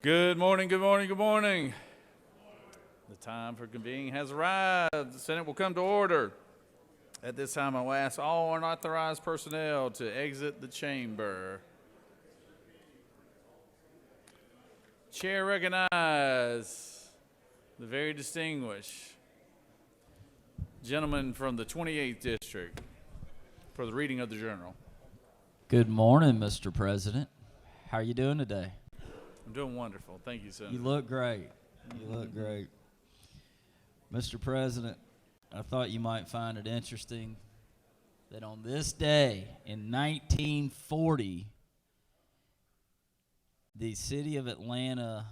Good morning, good morning, good morning. The time for convening has arrived. The Senate will come to order. At this time, I will ask all unauthorized personnel to exit the chamber. Chair recognize the very distinguished gentleman from the 28th District for the reading of the journal. Good morning, Mr. President. How are you doing today? I'm doing wonderful. Thank you, Senator. You look great. You look great. Mr. President, I thought you might find it interesting that on this day in 1940, the city of Atlanta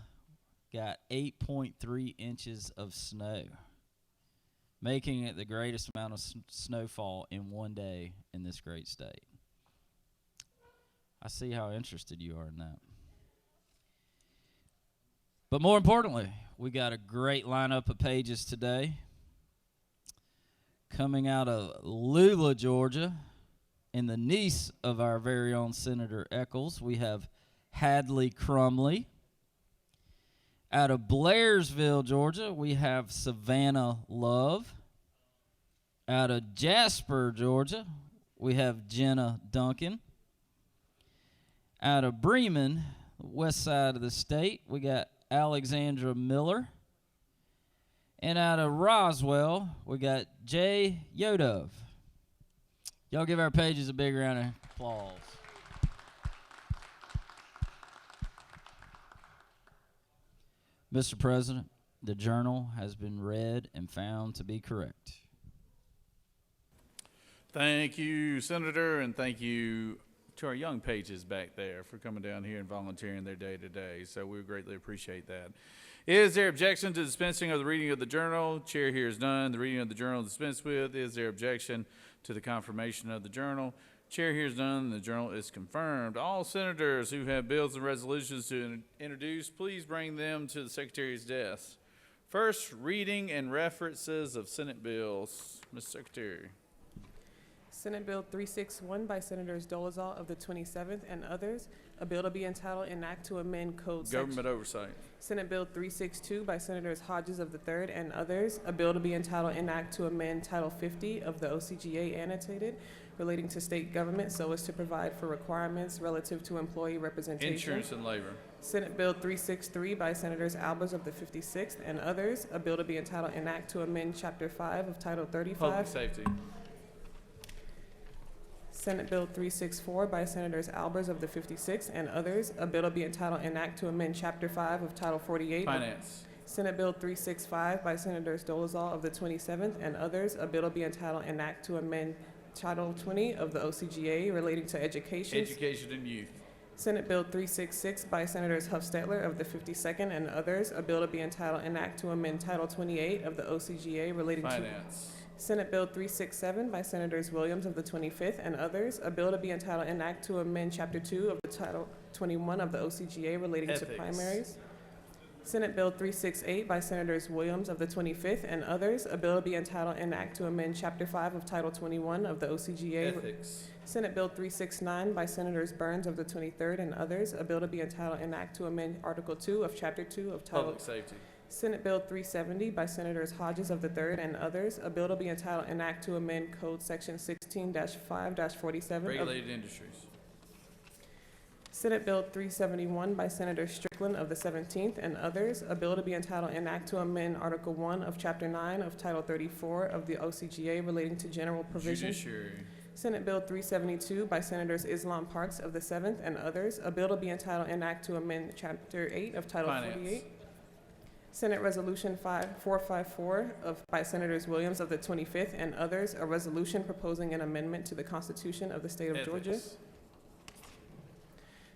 got 8.3 inches of snow, making it the greatest amount of snowfall in one day in this great state. I see how interested you are in that. But more importantly, we got a great lineup of pages today. Coming out of Lula, Georgia, and the niece of our very own Senator Eccles, we have Hadley Crumley. Out of Blairsville, Georgia, we have Savannah Love. Out of Jasper, Georgia, we have Jenna Duncan. Out of Bremen, west side of the state, we got Alexandra Miller. And out of Roswell, we got Jay Yodov. Y'all give our pages a big round of applause. Mr. President, the journal has been read and found to be correct. Thank you, Senator, and thank you to our young pages back there for coming down here and volunteering their day today. So we greatly appreciate that. Is there objection to dispensing of the reading of the journal? Chair hears none. The reading of the journal is dispensed with. Is there objection to the confirmation of the journal? Chair hears none. The journal is confirmed. All senators who have bills and resolutions to introduce, please bring them to the Secretary's desk. First, reading and references of Senate bills. Mr. Secretary. Senate Bill 361 by Senators Dolezal of the 27th and others, a bill to be entitled An Act to Amend Code Government Oversight. Senate Bill 362 by Senators Hodges of the 3rd and others, a bill to be entitled An Act to Amend Title 50 of the OCGA annotated relating to state government so as to provide for requirements relative to employee representation. Insurance and labor. Senate Bill 363 by Senators Albers of the 56th and others, a bill to be entitled An Act to Amend Chapter 5 of Title 35. Public Safety. Senate Bill 364 by Senators Albers of the 56th and others, a bill to be entitled An Act to Amend Chapter 5 of Title 48. Finance. Senate Bill 365 by Senators Dolezal of the 27th and others, a bill to be entitled An Act to Amend Title 20 of the OCGA relating to education. Education and youth. Senate Bill 366 by Senators Huffstetler of the 52nd and others, a bill to be entitled An Act to Amend Title 28 of the OCGA relating Finance. to Senate Bill 367 by Senators Williams of the 25th and others, a bill to be entitled An Act to Amend Chapter 2 of the Title 21 of the OCGA relating Ethics. to primaries. Senate Bill 368 by Senators Williams of the 25th and others, a bill to be entitled An Act to Amend Chapter 5 of Title 21 of the OCGA. Ethics. Senate Bill 369 by Senators Burns of the 23rd and others, a bill to be entitled An Act to Amend Article 2 of Chapter 2 of Title. Public Safety. Senate Bill 370 by Senators Hodges of the 3rd and others, a bill to be entitled An Act to Amend Code Section 16-5-47. Regulated Industries. Senate Bill 371 by Senator Strickland of the 17th and others, a bill to be entitled An Act to Amend Article 1 of Chapter 9 of Title 34 of the OCGA relating to general provisions. Judiciary. Senate Bill 372 by Senators Islam Parks of the 7th and others, a bill to be entitled An Act to Amend Chapter 8 of Title Finance. 48. Senate Resolution 454 by Senators Williams of the 25th and others, a resolution proposing an amendment to the Constitution of the State of Georgia. Ethics.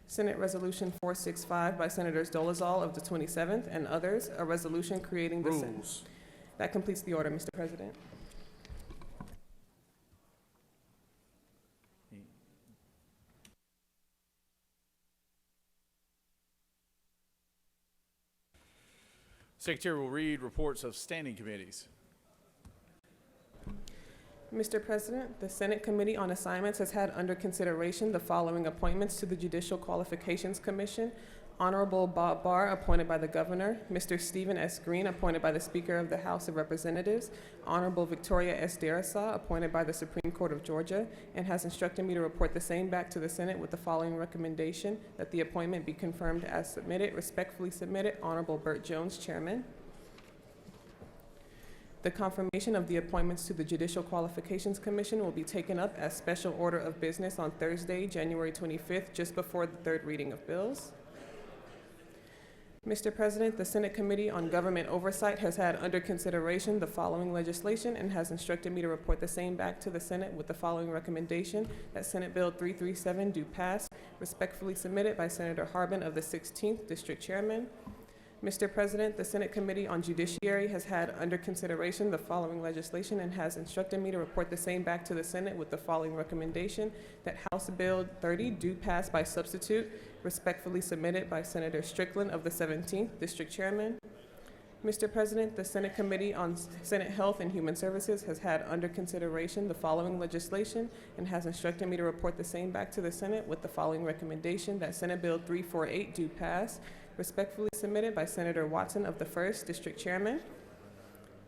Senate Resolution 465 by Senators Dolezal of the 27th and others, a resolution creating the Senate. Rules. That completes the order, Mr. President. Secretary will read reports of standing committees. Mr. President, the Senate Committee on Assignments has had under consideration the following appointments to the Judicial Qualifications Commission. Honorable Bob Barr, appointed by the Governor. Mr. Stephen S. Green, appointed by the Speaker of the House of Representatives. Honorable Victoria S. Darasaw, appointed by the Supreme Court of Georgia, and has instructed me to report the same back to the Senate with the following recommendation: that the appointment be confirmed as submitted. Respectfully submitted, Honorable Burt Jones, Chairman. The confirmation of the appointments to the Judicial Qualifications Commission will be taken up as special order of business on Thursday, January 25th, just before the third reading of bills. Mr. President, the Senate Committee on Government Oversight has had under consideration the following legislation and has instructed me to report the same back to the Senate with the following recommendation: that Senate Bill 337 do pass. Respectfully submitted by Senator Harbin of the 16th District Chairman. Mr. President, the Senate Committee on Judiciary has had under consideration the following legislation and has instructed me to report the same back to the Senate with the following recommendation: that House Bill 30 do pass by substitute. Respectfully submitted by Senator Strickland of the 17th District Chairman. Mr. President, the Senate Committee on Senate Health and Human Services has had under consideration the following legislation and has instructed me to report the same back to the Senate with the following recommendation: that Senate Bill 348 do pass. Respectfully submitted by Senator Watson of the 1st District Chairman.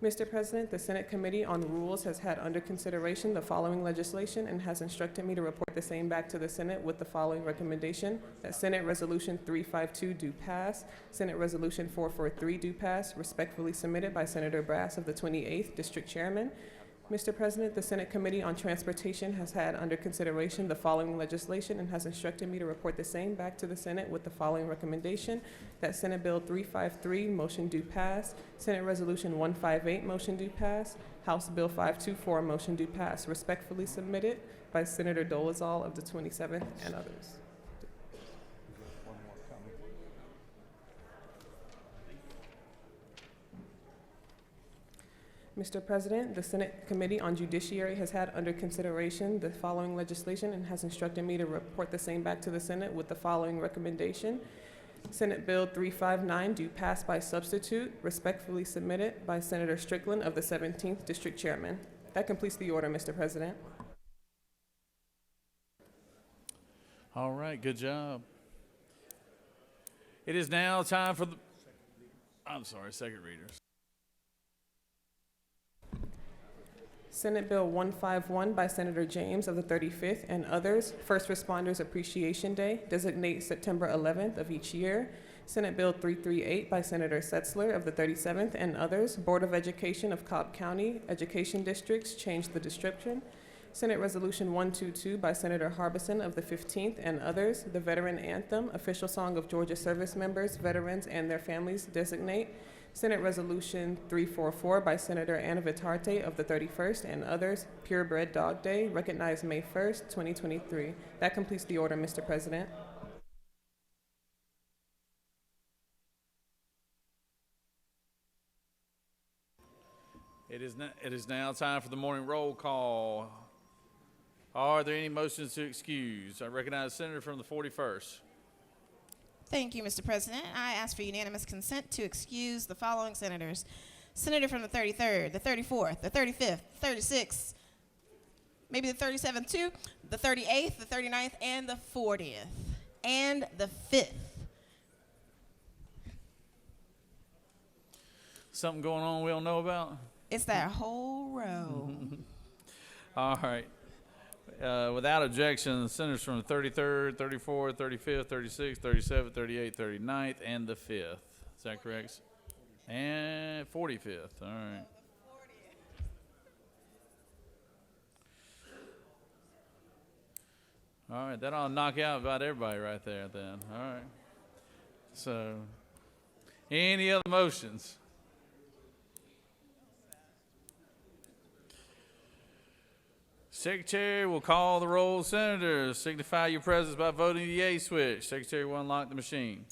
Mr. President, the Senate Committee on Rules has had under consideration the following legislation and has instructed me to report the same back to the Senate with the following recommendation: that Senate Resolution 352 do pass. Senate Resolution 443 do pass. Respectfully submitted by Senator Brass of the 28th District Chairman. Mr. President, the Senate Committee on Transportation has had under consideration the following legislation and has instructed me to report the same back to the Senate with the following recommendation: that Senate Bill 353 motion do pass. Senate Resolution 158 motion do pass. House Bill 524 motion do pass. Respectfully submitted by Senator Dolezal of the 27th and others. Mr. President, the Senate Committee on Judiciary has had under consideration the following legislation and has instructed me to report the same back to the Senate with the following recommendation: Senate Bill 359 do pass by substitute. Respectfully submitted by Senator Strickland of the 17th District Chairman. That completes the order, Mr. President. All right, good job. It is now time for the, second readers. Senate Bill 151 by Senator James of the 35th and others, First Responders Appreciation Day, designate September 11th of each year. Senate Bill 338 by Senator Setzler of the 37th and others, Board of Education of Cobb County Education Districts, change the description. Senate Resolution 122 by Senator Harbison of the 15th and others, the Veteran Anthem, official song of Georgia service members, veterans, and their families, designate. Senate Resolution 344 by Senator Anna Vitarte of the 31st and others, Purebred Dog Day, recognize May 1st, 2023. That completes the order, Mr. President. It is now time for the morning roll call. Are there any motions to excuse? I recognize the Senator from the 41st. Thank you, Mr. President. I ask for unanimous consent to excuse the following senators: Senator from the 33rd, the 34th, the 35th, 36th, maybe the 37th too, the 38th, the 39th, and the 40th, and the 5th. Something going on we don't know about? It's that whole row. All right. Without objection, the senators from the 33rd, 34th, 35th, 36th, 37th, 38th, 39th, and the 5th. Is that correct? And 45th. All right. All right. That'll knock out about everybody right there then. All right. So, any other motions? Secretary will call the roll. Senators, signify your presence by voting the yea switch. Secretary will unlock the machine.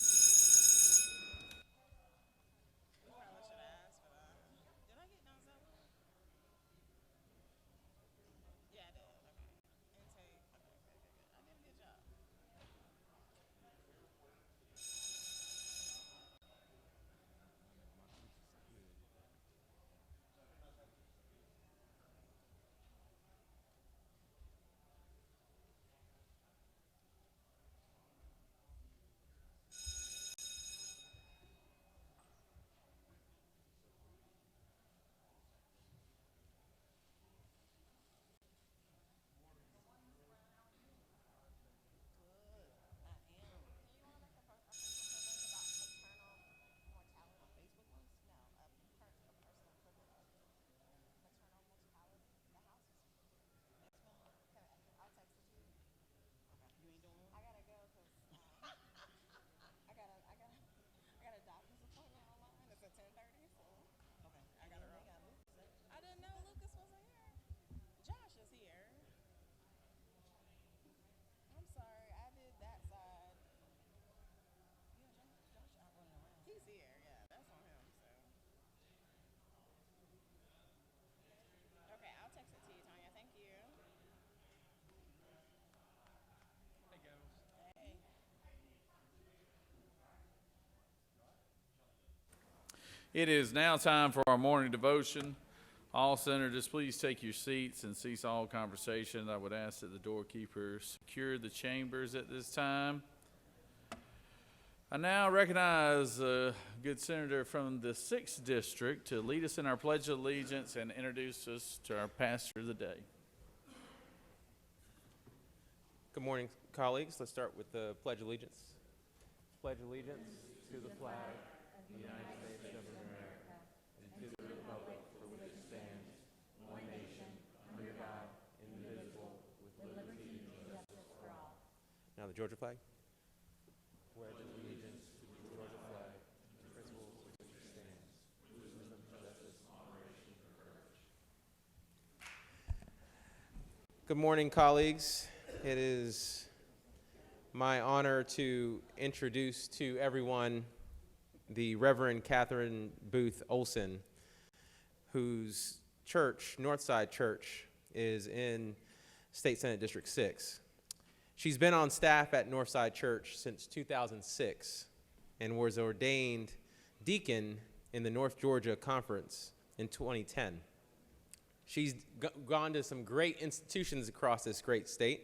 It is now time for our morning devotion. All senators, please take your seats and cease all conversation. I would ask that the doorkeepers secure the chambers at this time. I now recognize a good senator from the 6th District to lead us in our Pledge of Allegiance and introduce us to our pastor of the day. Good morning, colleagues. Let's start with the Pledge of Allegiance. Pledge allegiance to the flag of the United States of America and to the republic for which it stands, one nation, under God, indivisible, with liberty and justice for all. Now the Georgia flag. Pledge allegiance to the Georgia flag, the principles for which it stands, wisdom, justice, moderation, and courage. Good morning, colleagues. It is my honor to introduce to everyone the Reverend Catherine Booth Olson, whose church, Northside Church, is in State Senate District 6. She's been on staff at Northside Church since 2006 and was ordained deacon in the North Georgia Conference in 2010. She's gone to some great institutions across this great state.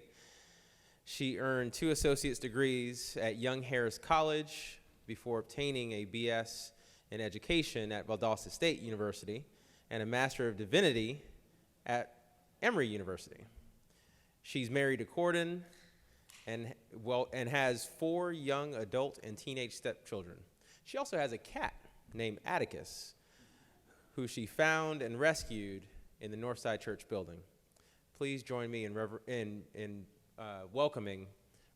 She earned 2 associate's degrees at Young Harris College before obtaining a BS in education at Valdosta State University and a Master of Divinity at Emory University. She's married to Corden and has 4 young adult and teenage stepchildren. She also has a cat named Atticus, who she found and rescued in the Northside Church building. Please join me in welcoming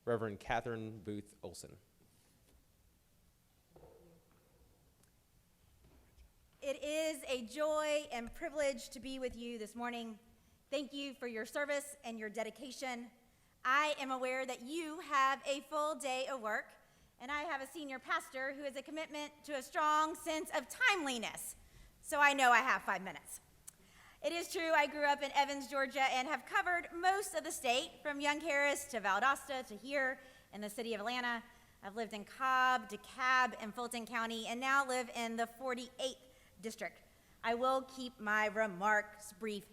Reverend Catherine Booth Olson. It is a joy and privilege to be with you this morning. Thank you for your service and your dedication. I am aware that you have a full day of work, and I have a senior pastor who has a commitment to a strong sense of timeliness, so I know I have 5 minutes. It is true, I grew up in Evans, Georgia, and have covered most of the state, from Young Harris to Valdosta to here in the city of Atlanta. I've lived in Cobb, DeKalb, and Fulton County, and now live in the 48th District. I will keep my remarks brief.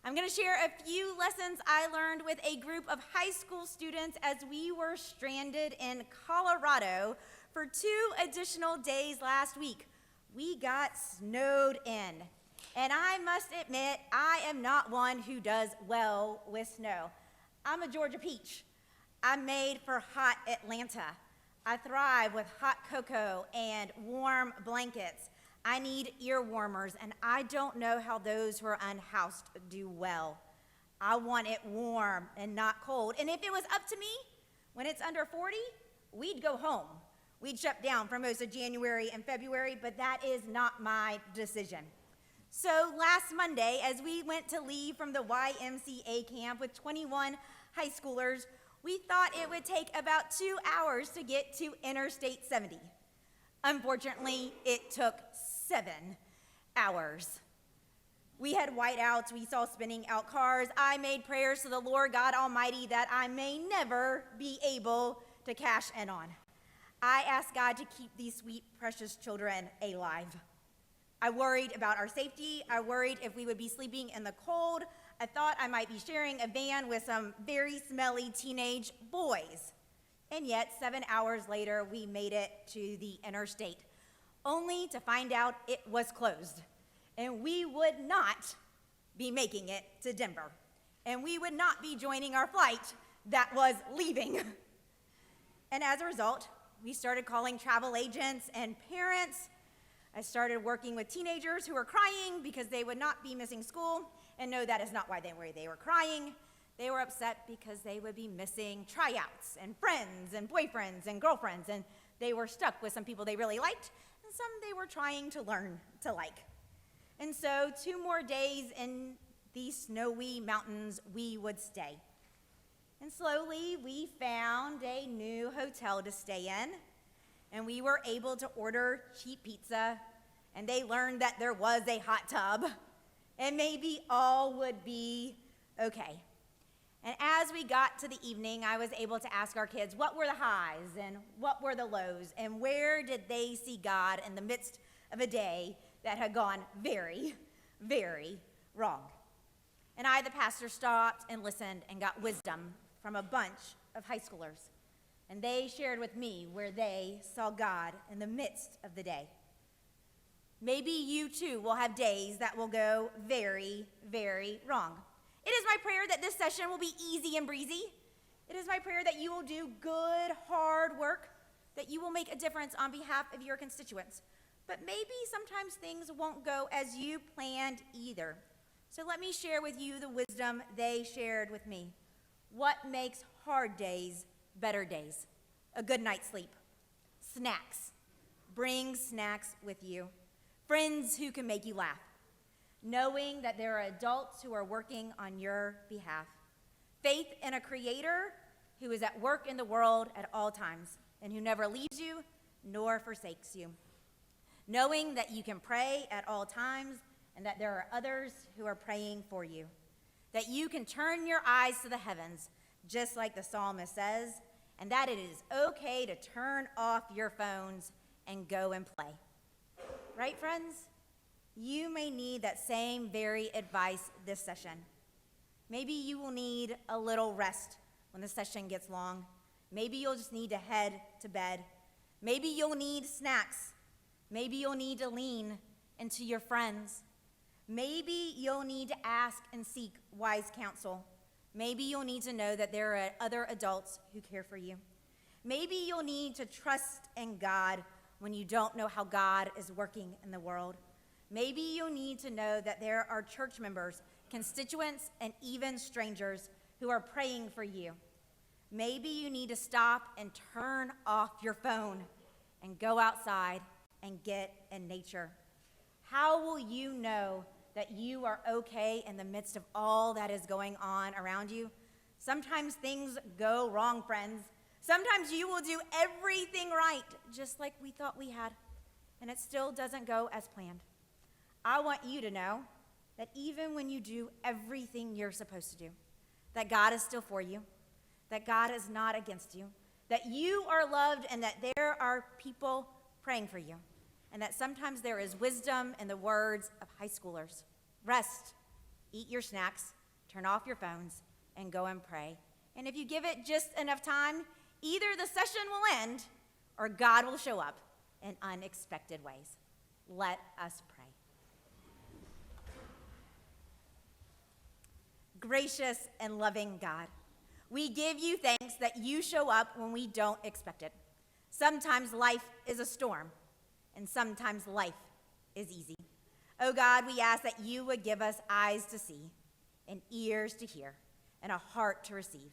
I'm going to share a few lessons I learned with a group of high school students as we were stranded in Colorado for 2 additional days last week. We got snowed in. And I must admit, I am not one who does well with snow. I'm a Georgia peach. I'm made for hot Atlanta. I thrive with hot cocoa and warm blankets. I need ear warmers, and I don't know how those who are unhoused do well. I want it warm and not cold. And if it was up to me, when it's under 40, we'd go home. We'd shut down for most of January and February, but that is not my decision. So last Monday, as we went to leave from the YMCA camp with 21 high schoolers, we thought it would take about 2 hours to get to Interstate 70. Unfortunately, it took 7 hours. We had whiteouts, we saw spinning out cars. I made prayers to the Lord God Almighty that I may never be able to cash in on. I asked God to keep these sweet, precious children alive. I worried about our safety. I worried if we would be sleeping in the cold. I thought I might be sharing a van with some very smelly teenage boys. And yet, 7 hours later, we made it to the interstate, only to find out it was closed. And we would not be making it to Denver. And we would not be joining our flight that was leaving. And as a result, we started calling travel agents and parents. I started working with teenagers who were crying because they would not be missing school. And no, that is not why they were crying. They were upset because they would be missing tryouts and friends and boyfriends and girlfriends. And they were stuck with some people they really liked and some they were trying to learn to like. And so 2 more days in these snowy mountains we would stay. And slowly we found a new hotel to stay in. And we were able to order cheap pizza, and they learned that there was a hot tub, and maybe all would be okay. And as we got to the evening, I was able to ask our kids what were the highs and what were the lows, and where did they see God in the midst of a day that had gone very, very wrong. And I, the pastor, stopped and listened and got wisdom from a bunch of high schoolers. And they shared with me where they saw God in the midst of the day. Maybe you too will have days that will go very, very wrong. It is my prayer that this session will be easy and breezy. It is my prayer that you will do good, hard work, that you will make a difference on behalf of your constituents. But maybe sometimes things won't go as you planned either. So let me share with you the wisdom they shared with me. What makes hard days better days? A good night's sleep. Snacks. Bring snacks with you. Friends who can make you laugh. Knowing that there are adults who are working on your behalf. Faith in a creator who is at work in the world at all times and who never leaves you nor forsakes you. Knowing that you can pray at all times and that there are others who are praying for you. That you can turn your eyes to the heavens, just like the psalmist says, and that it is okay to turn off your phones and go and play. Right, friends? You may need that same very advice this session. Maybe you will need a little rest when the session gets long. Maybe you'll just need to head to bed. Maybe you'll need snacks. Maybe you'll need to lean into your friends. Maybe you'll need to ask and seek wise counsel. Maybe you'll need to know that there are other adults who care for you. Maybe you'll need to trust in God when you don't know how God is working in the world. Maybe you'll need to know that there are church members, constituents, and even strangers who are praying for you. Maybe you need to stop and turn off your phone and go outside and get in nature. How will you know that you are okay in the midst of all that is going on around you? Sometimes things go wrong, friends. Sometimes you will do everything right, just like we thought we had, and it still doesn't go as planned. I want you to know that even when you do everything you're supposed to do, that God is still for you, that God is not against you, that you are loved, and that there are people praying for you, and that sometimes there is wisdom in the words of high schoolers. Rest, eat your snacks, turn off your phones, and go and pray. And if you give it just enough time, either the session will end or God will show up in unexpected ways. Let us pray. Gracious and loving God, we give you thanks that you show up when we don't expect it. Sometimes life is a storm, and sometimes life is easy. Oh God, we ask that you would give us eyes to see, and ears to hear, and a heart to receive.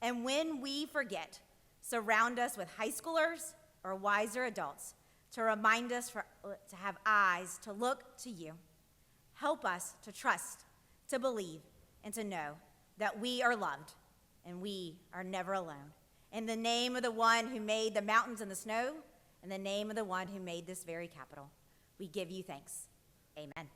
And when we forget, surround us with high schoolers or wiser adults to remind us to have eyes to look to you. Help us to trust, to believe, and to know that we are loved and we are never alone. In the name of the one who made the mountains and the snow, in the name of the one who made this very capital, we give you thanks. Amen.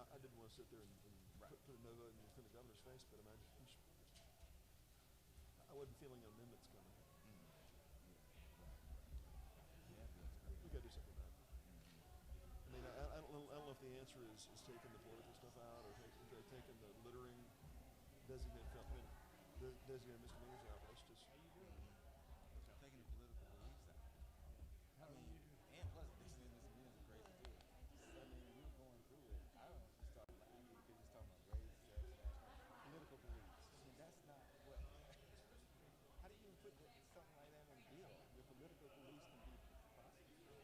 I didn't want to sit there and put a no vote in the governor's face, but I wasn't feeling amendments coming. We got to do something about it. I mean, I don't know if the answer is taking the political stuff out or taking the littering, designated misdemeanors out. Let's just. Taking the political beliefs out. I mean, and plus, designated misdemeanors are crazy too. I mean, when you're going through it, I don't know, just start laughing because he's talking about race, sex, political beliefs. I mean, that's not what. How do you even put something like that in a bill? Your political beliefs can be prosecuted.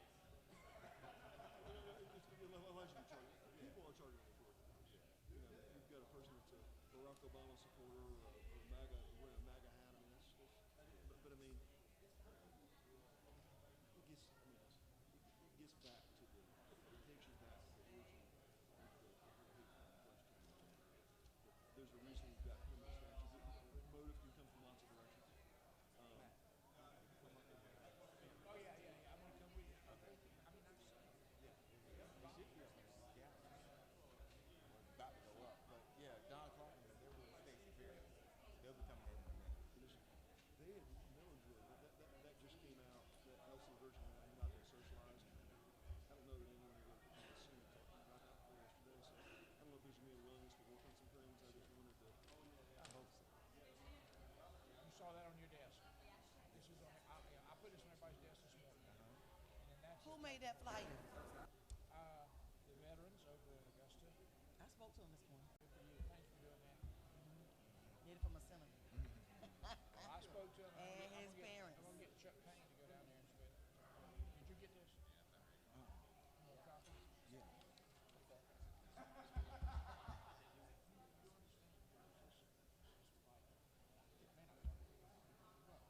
People are charging with political beliefs. You know, you've got a person that's a Barack Obama supporter or MAGA, wearing a MAGA hat. I mean, Who made that flyer? The veterans over in Augusta. I spoke to him this morning. Thanks for doing that. Get it from a senator. I spoke to him. And his parents. I'm gonna get Chuck Payne to go down there and spit it. Did you get this? No copy? Yeah. Right, that's what I was telling you. You gotta keep it alive. Now you just put on regular stuff.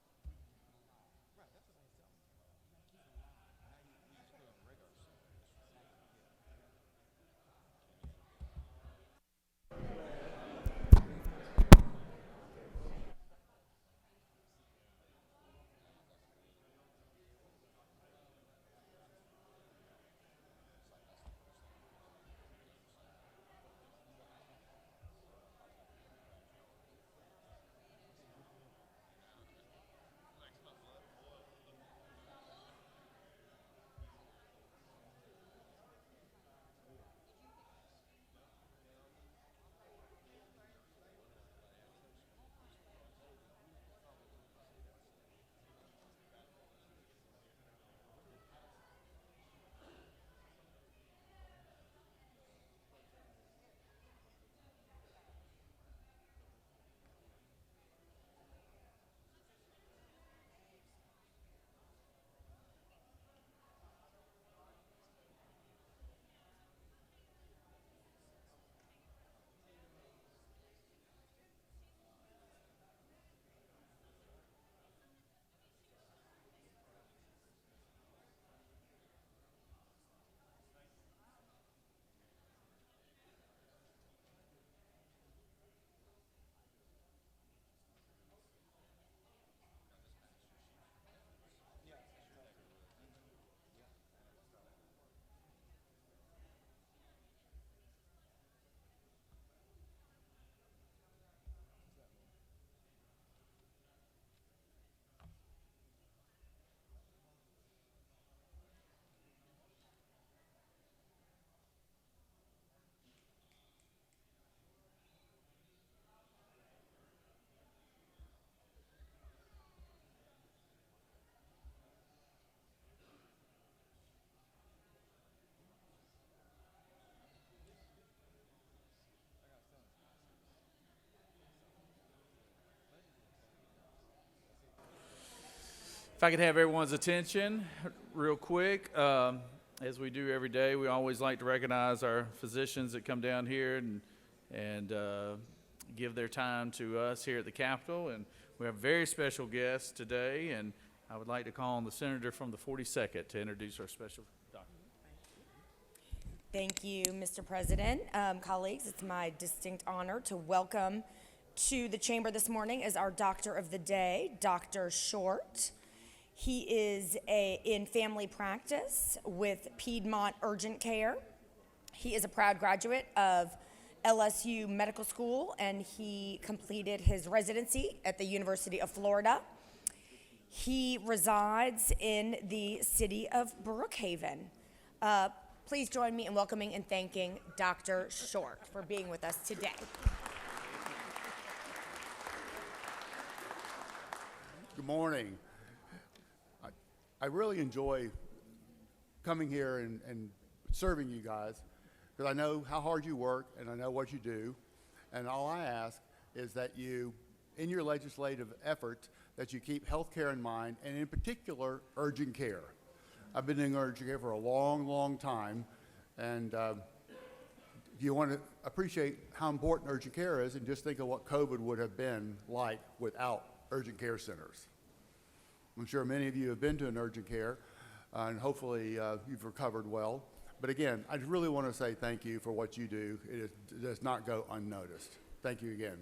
If I could have everyone's attention real quick, as we do every day, we always like to recognize our physicians that come down here and give their time to us here at the Capitol. And we have a very special guest today, and I would like to call on the senator from the 42nd to introduce our special doctor. Thank you, Mr. President. Colleagues, it's my distinct honor to welcome to the chamber this morning as our doctor of the day, Dr. Short. He is in family practice with Piedmont Urgent Care. He is a proud graduate of LSU Medical School, and he completed his residency at the University of Florida. He resides in the city of Brookhaven. Please join me in welcoming and thanking Dr. Short for being with us today. Good morning. I really enjoy coming here and serving you guys because I know how hard you work and I know what you do. And all I ask is that you, in your legislative efforts, that you keep health care in mind, and in particular, urgent care. I've been in urgent care for a long, long time, and if you want to appreciate how important urgent care is, and just think of what COVID would have been like without urgent care centers. I'm sure many of you have been to an urgent care, and hopefully you've recovered well. But again, I really want to say thank you for what you do. It does not go unnoticed. Thank you again.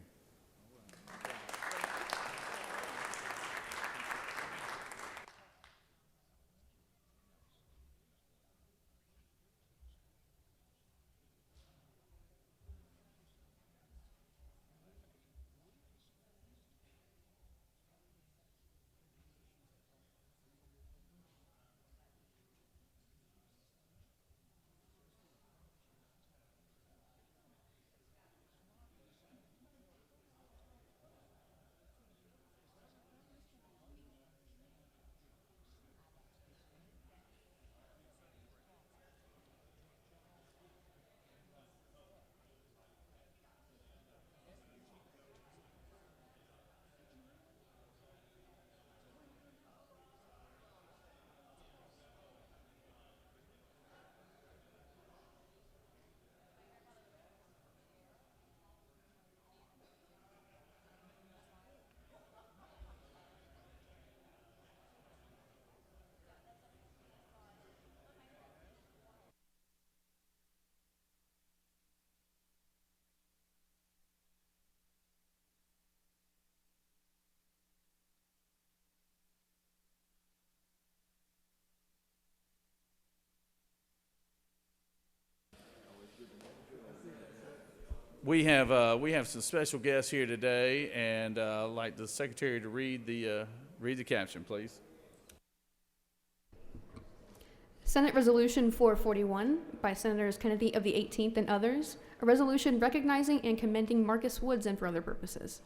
We have some special guests here today, and I'd like the secretary to read the caption, please. Senate Resolution 441 by Senators Kennedy of the 18th and others, a resolution recognizing and commending Marcus Woods and for other purposes.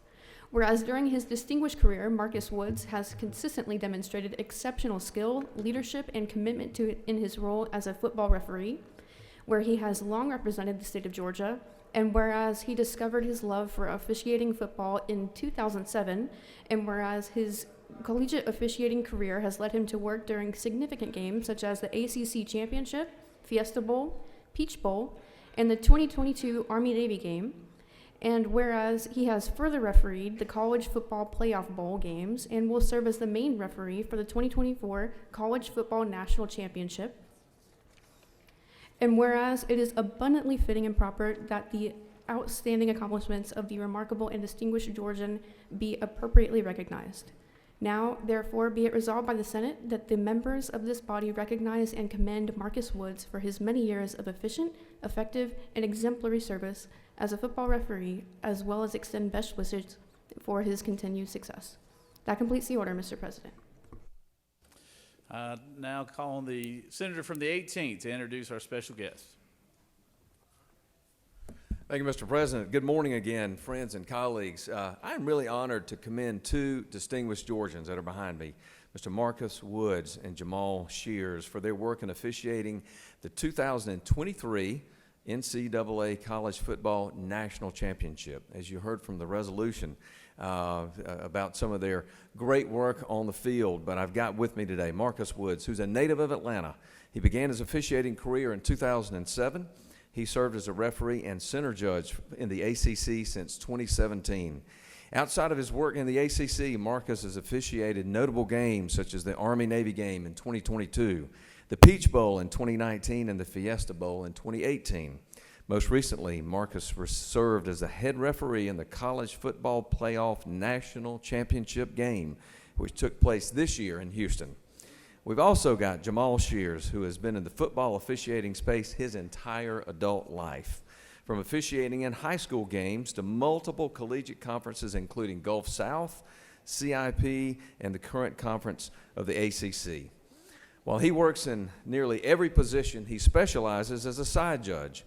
Whereas during his distinguished career, Marcus Woods has consistently demonstrated exceptional skill, leadership, and commitment in his role as a football referee, where he has long represented the state of Georgia, and whereas he discovered his love for officiating football in 2007, and whereas his collegiate officiating career has led him to work during significant games such as the ACC Championship, Fiesta Bowl, Peach Bowl, and the 2022 Army-Navy game, and whereas he has further refereed the College Football Playoff Bowl games and will serve as the main referee for the 2024 College Football National Championship, and whereas it is abundantly fitting and proper that the outstanding accomplishments of the remarkable and distinguished Georgian be appropriately recognized. Now, therefore, be it resolved by the Senate that the members of this body recognize and commend Marcus Woods for his many years of efficient, effective, and exemplary service as a football referee, as well as extend best wishes for his continued success. That completes the order, Mr. President. Now call on the senator from the 18th to introduce our special guest. Thank you, Mr. President. Good morning again, friends and colleagues. I'm really honored to commend two distinguished Georgians that are behind me, Mr. Marcus Woods and Jamal Shears, for their work in officiating the 2023 NCAA College Football National Championship. As you heard from the resolution about some of their great work on the field, but I've got with me today Marcus Woods, who's a native of Atlanta. He began his officiating career in 2007. He served as a referee and center judge in the ACC since 2017. Outside of his work in the ACC, Marcus has officiated notable games such as the Army-Navy game in 2022, the Peach Bowl in 2019, and the Fiesta Bowl in 2018. Most recently, Marcus served as the head referee in the College Football Playoff National Championship game, which took place this year in Houston. We've also got Jamal Shears, who has been in the football officiating space his entire adult life, from officiating in high school games to multiple collegiate conferences, including Gulf South, CIP, and the current conference of the ACC. While he works in nearly every position, he specializes as a side judge.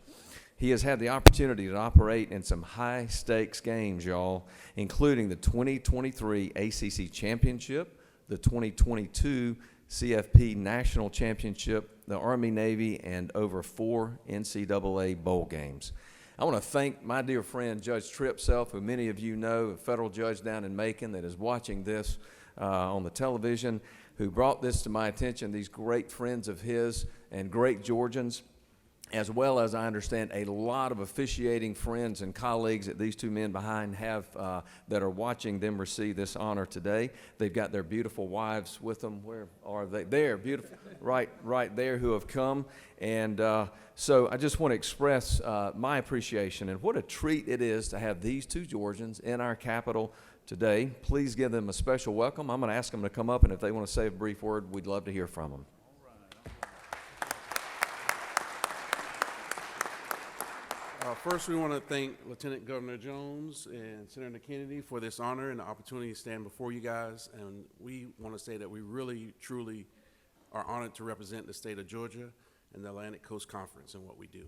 He has had the opportunity to operate in some high-stakes games, y'all, including the 2023 ACC Championship, the 2022 CFP National Championship, the Army-Navy, and over 4 NCAA bowl games. I want to thank my dear friend Judge Tripp Self, who many of you know, a federal judge down in Macon that is watching this on the television, who brought this to my attention, these great friends of his and great Georgians, as well as, I understand, a lot of officiating friends and colleagues that these two men behind have that are watching them receive this honor today. They've got their beautiful wives with them. Where are they? There, beautiful, right there, who have come. And so I just want to express my appreciation, and what a treat it is to have these two Georgians in our capital today. Please give them a special welcome. I'm going to ask them to come up, and if they want to say a brief word, we'd love to hear from them. First, we want to thank Lieutenant Governor Jones and Senator Kennedy for this honor and the opportunity to stand before you guys. And we want to say that we really, truly are honored to represent the state of Georgia and the Atlantic Coast Conference in what we do.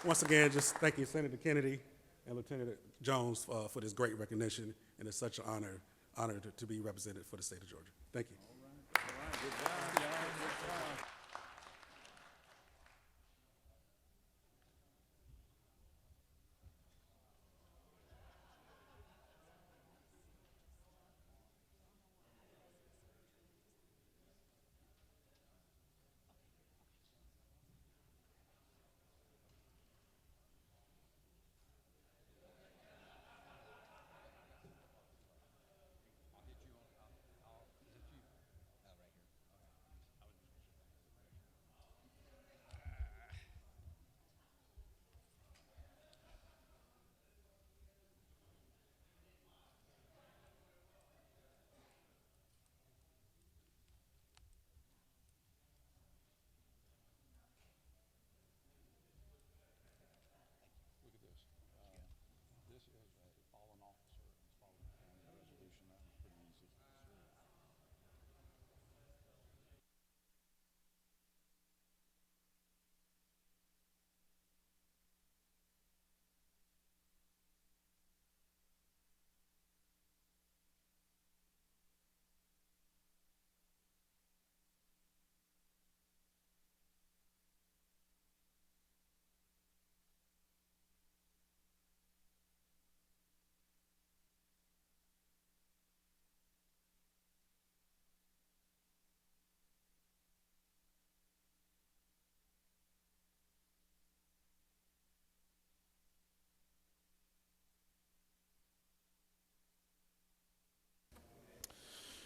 Once again, just thank you, Senator Kennedy and Lieutenant Jones, for this great recognition. And it's such an honor to be represented for the state of Georgia. Thank you. All right. Good job. Good job.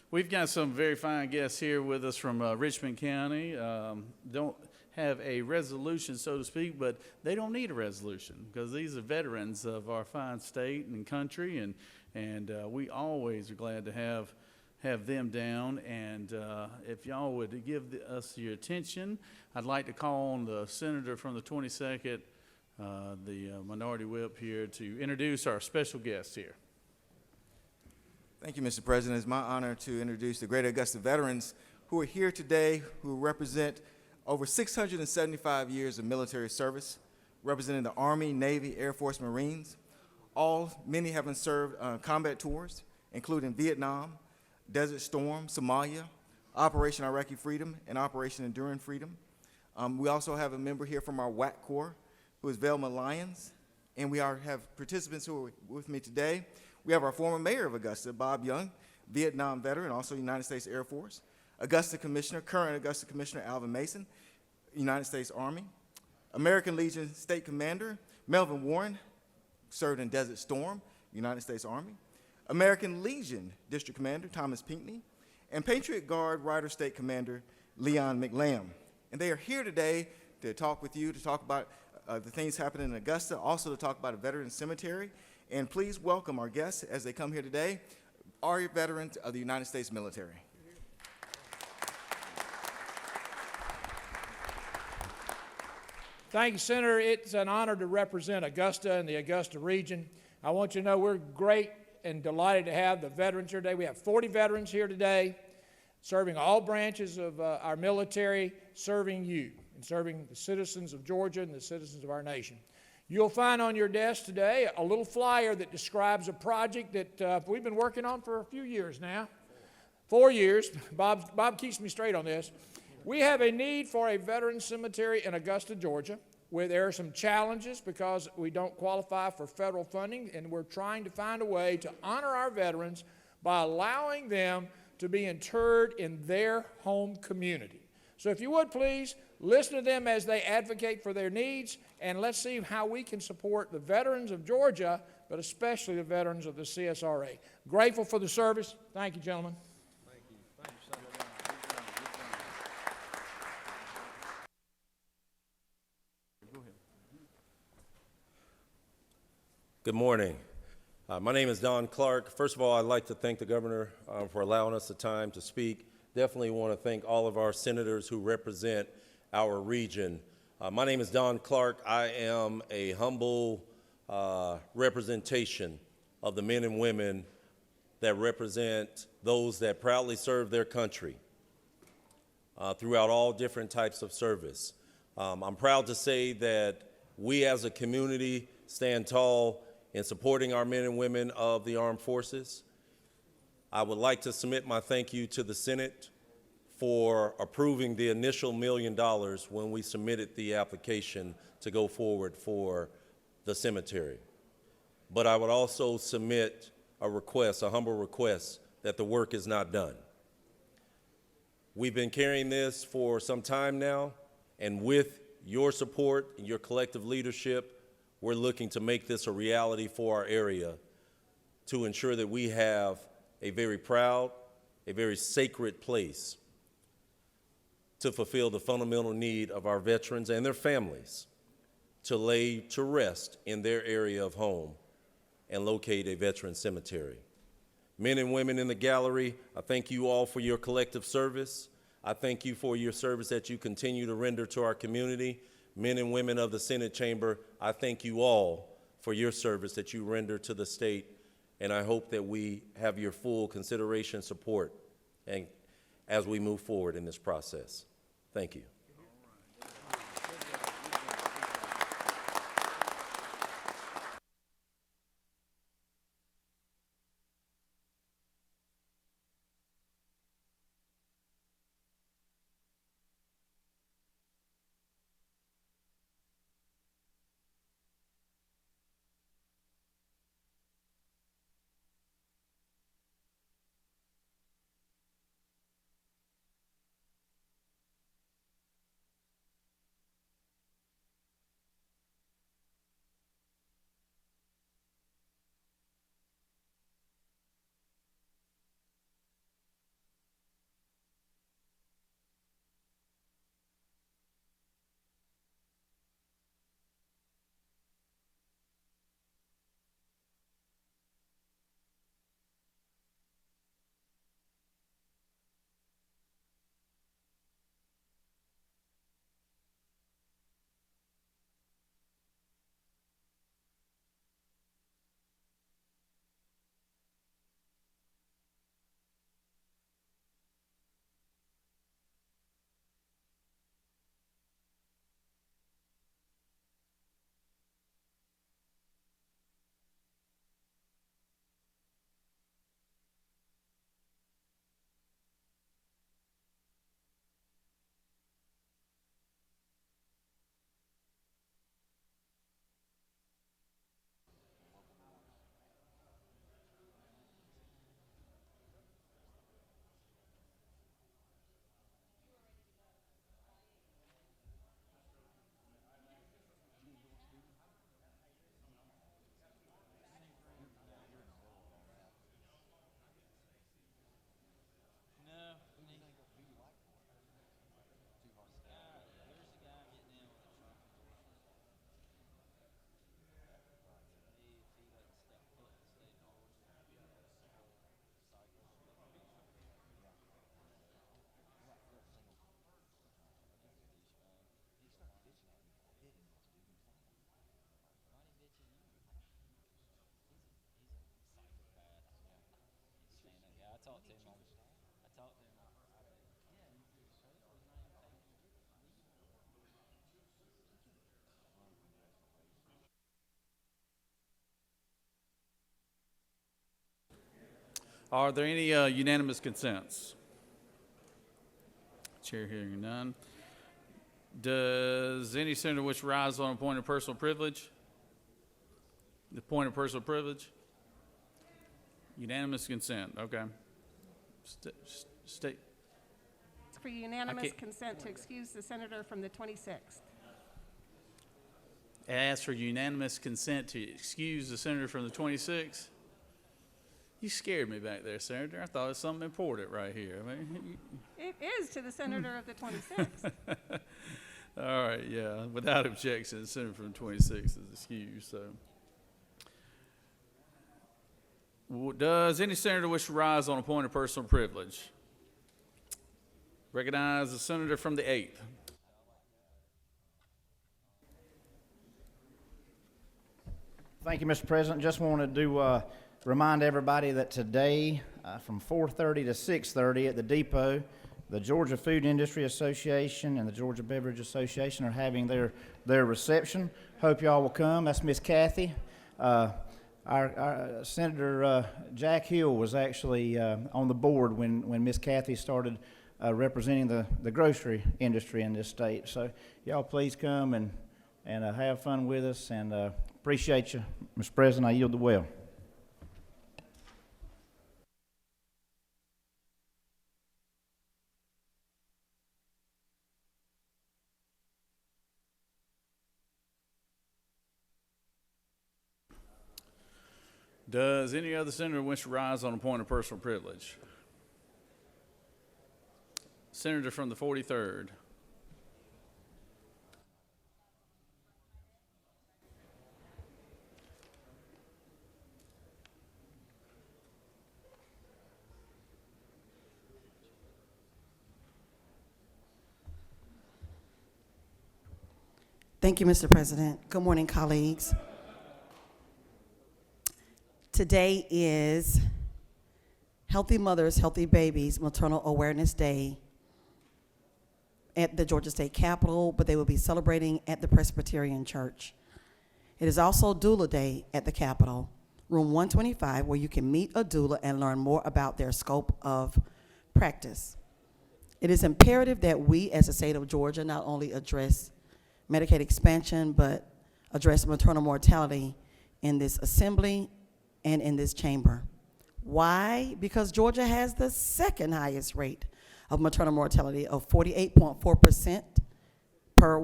We've got some very fine guests here with us from Richmond County. Don't have a resolution, so to speak, but they don't need a resolution because these are veterans of our fine state and country, and we always are glad to have them down. And if y'all would give us your attention, I'd like to call on the senator from the 22nd, the minority whip here, to introduce our special guest here. Thank you, Mr. President. It's my honor to introduce the Greater Augusta veterans who are here today, who represent over 675 years of military service, representing the Army, Navy, Air Force, Marines. Many having served combat tours, including Vietnam, Desert Storm, Somalia, Operation Iraqi Freedom, and Operation Enduring Freedom. We also have a member here from our WAC Corps, who is Velma Lyons, and we have participants who are with me today. We have our former mayor of Augusta, Bob Young, Vietnam veteran, also United States Air Force, current Augusta Commissioner Alvin Mason, United States Army, American Legion State Commander Melvin Warren, served in Desert Storm, United States Army, American Legion District Commander Thomas Pinckney, and Patriot Guard Rider State Commander Leon McLam. And they are here today to talk with you, to talk about the things happening in Augusta, also to talk about a veteran cemetery. And please welcome our guests as they come here today, our veterans of the United States military. Thank you, Senator. It's an honor to represent Augusta and the Augusta region. I want you to know we're great and delighted to have the veterans here today. We have 40 veterans here today, serving all branches of our military, serving you and serving the citizens of Georgia and the citizens of our nation. You'll find on your desk today a little flyer that describes a project that we've been working on for a few years now. 4 years. Bob keeps me straight on this. We have a need for a veteran cemetery in Augusta, Georgia, where there are some challenges because we don't qualify for federal funding, and we're trying to find a way to honor our veterans by allowing them to be interred in their home community. So if you would please, listen to them as they advocate for their needs, and let's see how we can support the veterans of Georgia, but especially the veterans of the CSRA. Grateful for the service. Thank you, gentlemen. Thank you. Thank you, Senator. Go ahead. Good morning. My name is Don Clark. First of all, I'd like to thank the governor for allowing us the time to speak. Definitely want to thank all of our senators who represent our region. My name is Don Clark. I am a humble representation of the men and women that represent those that proudly serve their country throughout all different types of service. I'm proud to say that we as a community stand tall in supporting our men and women of the armed forces. I would like to submit my thank you to the Senate for approving the initial $1 million when we submitted the application to go forward for the cemetery. But I would also submit a request, a humble request, that the work is not done. We've been carrying this for some time now, and with your support and your collective leadership, we're looking to make this a reality for our area to ensure that we have a very proud, a very sacred place to fulfill the fundamental need of our veterans and their families to lay to rest in their area of home and locate a veteran cemetery. Men and women in the gallery, I thank you all for your collective service. I thank you for your service that you continue to render to our community. Men and women of the Senate chamber, I thank you all for your service that you render to the state, and I hope that we have your full consideration, support, and as we move forward in this process. Thank you. Are there any unanimous consents? Chair hearing none. Does any senator wish to rise on a point of personal privilege? The point of personal privilege? Unanimous consent, okay. State. For unanimous can't- consent to excuse the senator from the 26th. Ask for unanimous consent to excuse the senator from the 26th. You scared me back there, Senator. I thought it was something important right here. I mean, It is to the senator of the 26th. all right, yeah. Without objection, the senator from the 26th is excused. So, does any senator wish to rise on a point of personal privilege? Recognize the senator from the 8th. Thank you, Mr. President. Just wanted to remind everybody that today from 4:30 to 6:30 at the depot, the Georgia Food Industry Association and the Georgia Beverage Association are having their reception. Hope y'all will come. That's Miss Kathy. Our Senator Jack Hill was actually on the board when Miss Kathy started representing the grocery industry in this state. So y'all please come and have fun with us, and appreciate you, Mr. President. I yield the well. Does any other senator wish to rise on a point of personal privilege? Senator from the 43rd. Thank you, Mr. President. Good morning, colleagues. Today is Healthy Mothers, Healthy Babies Maternal Awareness Day at the Georgia State Capitol, but they will be celebrating at the Presbyterian Church. It is also Doula Day at the Capitol, room 125, where you can meet a doula and learn more about their scope of practice. It is imperative that we, as the state of Georgia, not only address Medicaid expansion, but address maternal mortality in this assembly and in this chamber. Why? Because Georgia has the second highest rate of maternal mortality of 48.4% per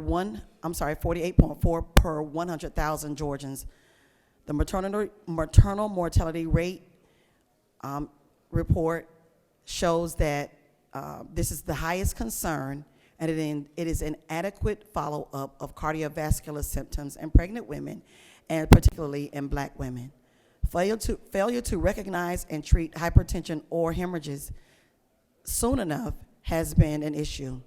100,000 Georgians. The maternal mortality rate report shows that this is the highest concern, and it is an adequate follow-up of cardiovascular symptoms in pregnant women, and particularly in Black women. Failure to recognize and treat hypertension or hemorrhages soon enough has been an issue.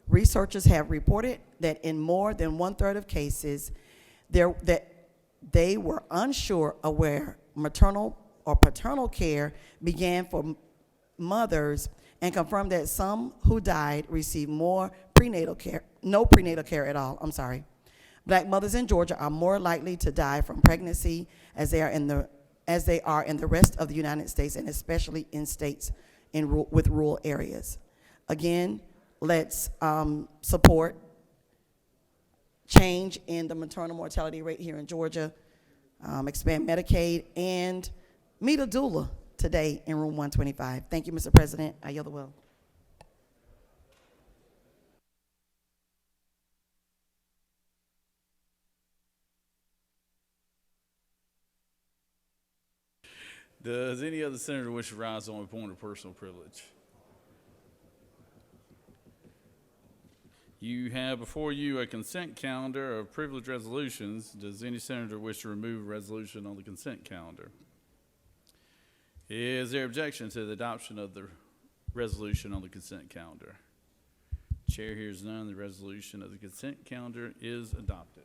Researchers have reported that in more than 1/3 of cases, that they were unsure of where maternal or paternal care began for mothers, and confirmed that some who died received no prenatal care at all. Black mothers in Georgia are more likely to die from pregnancy as they are in the rest of the United States, and especially in states with rural areas. Again, let's support change in the maternal mortality rate here in Georgia, expand Medicaid, and meet a doula today in room 125. Thank you, Mr. President. I yield the will. Does any other senator wish to rise on a point of personal privilege? You have before you a consent calendar of privilege resolutions. Does any senator wish to remove a resolution on the consent calendar? Is there objection to the adoption of the resolution on the consent calendar? Chair hears none. The resolution of the consent calendar is adopted.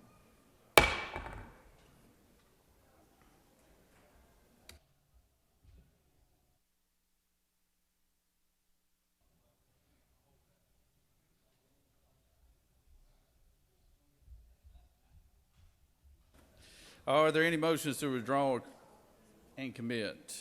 Are there any motions to withdraw and commit?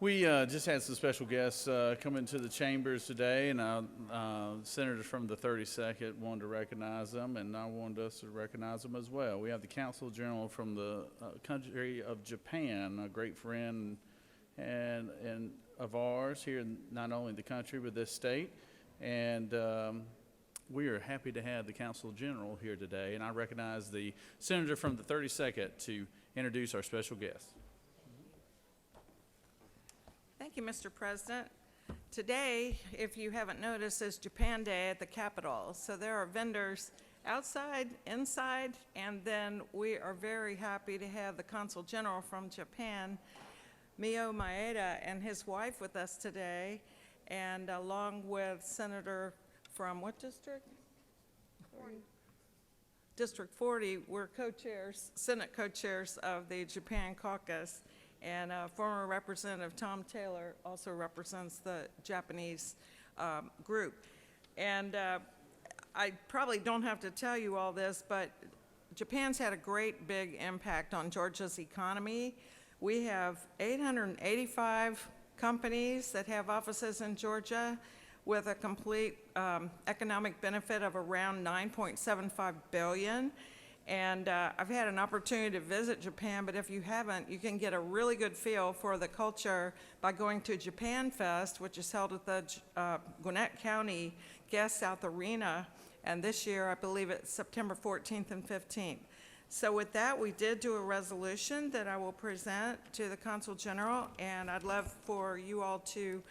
We just had some special guests come into the chambers today, and senators from the 32nd wanted to recognize them, and I wanted us to recognize them as well. We have the Consul General from the country of Japan, a great friend and of ours here in not only the country but this state, and we are happy to have the Consul General here today, and I recognize the senator from the 32nd to introduce our special guest. Thank you, Mr. President. Today, if you haven't noticed, is Japan Day at the Capitol. So there are vendors outside, inside, and then we are very happy to have the Consul General from Japan, Mio Maeda, and his wife with us today, and along with Senator from what district? 40. District 40, we're co-chairs, Senate co-chairs of the Japan caucus. And former Representative Tom Taylor also represents the Japanese group. And I probably don't have to tell you all this, but Japan's had a great big impact on Georgia's economy. We have 885 companies that have offices in Georgia with a complete economic benefit of around $9.75 billion. And I've had an opportunity to visit Japan, but if you haven't, you can get a really good feel for the culture by going to Japan Fest, which is held at the Gwinnett County Guest South Arena. And this year, I believe it's September 14th and 15th. So with that, we did do a resolution that I will present to the Consul General, and I'd love for you all to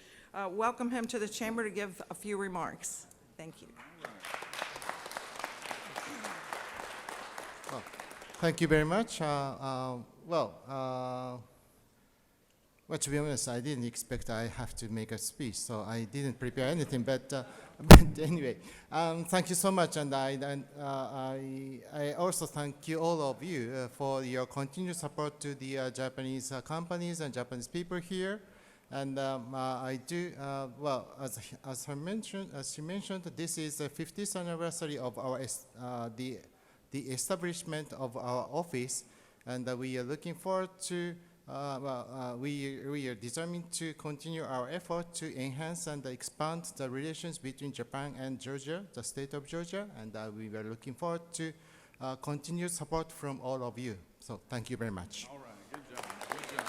welcome him to the chamber to give a few remarks. Thank you. Thank you very much. Well, to be honest, I didn't expect I have to make a speech, so I didn't prepare anything. But anyway, thank you so much, and I also thank you all of you for your continued support to the Japanese companies and Japanese people here. And I do well, as she mentioned, this is the 50th anniversary of our the establishment of our office, and we are looking forward to, we are determined to continue our effort to enhance and expand the relations between Japan and Georgia, the state of Georgia, and we are looking forward to continued support from all of you. So thank you very much. All right, good job, good job.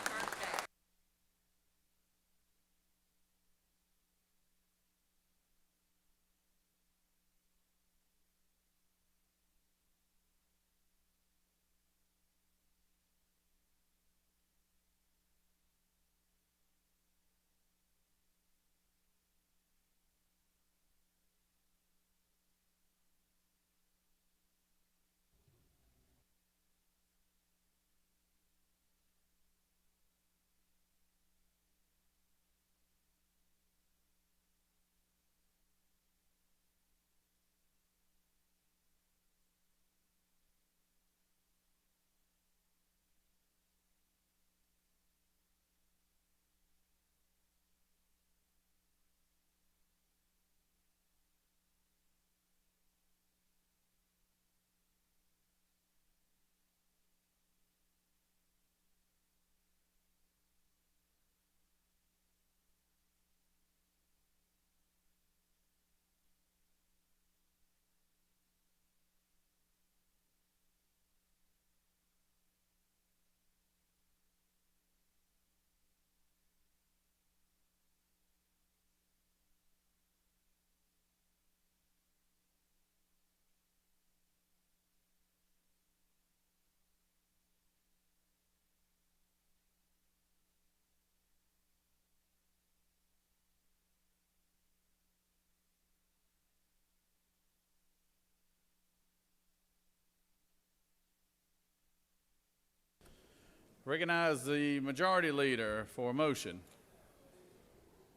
Recognize the majority leader for a motion.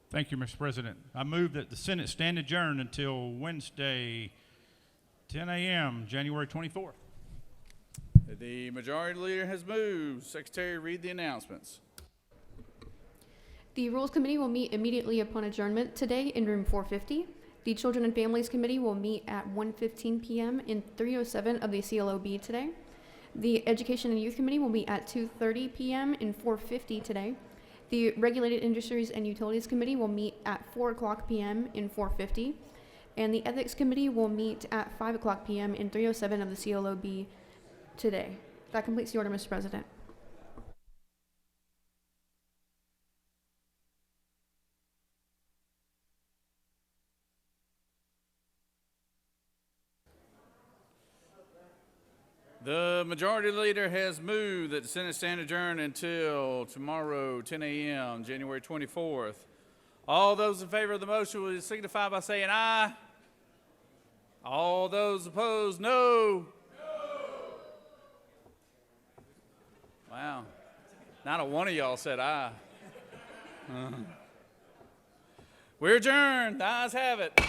Thank you, Mr. President. I move that the Senate stand adjourned until Wednesday, 10 a.m., January 24th. The majority leader has moved. Secretary, read the announcements. The Rules Committee will meet immediately upon adjournment today in room 450. The Children and Families Committee will meet at 1:15 p.m. in 307 of the CLOB today. The Education and Youth Committee will meet at 2:30 p.m. in 450 today. The Regulated Industries and Utilities Committee will meet at 4 o'clock p.m. in 450, and the Ethics Committee will meet at 5 o'clock p.m. in 307 of the CLOB today. That completes the order, Mr. President. The majority leader has moved that the Senate stand adjourned until tomorrow, 10 a.m., January 24th. All those in favor of the motion will signify by saying aye. All those opposed, no. Wow. Not a one of y'all said aye. We're adjourned. The ayes have it.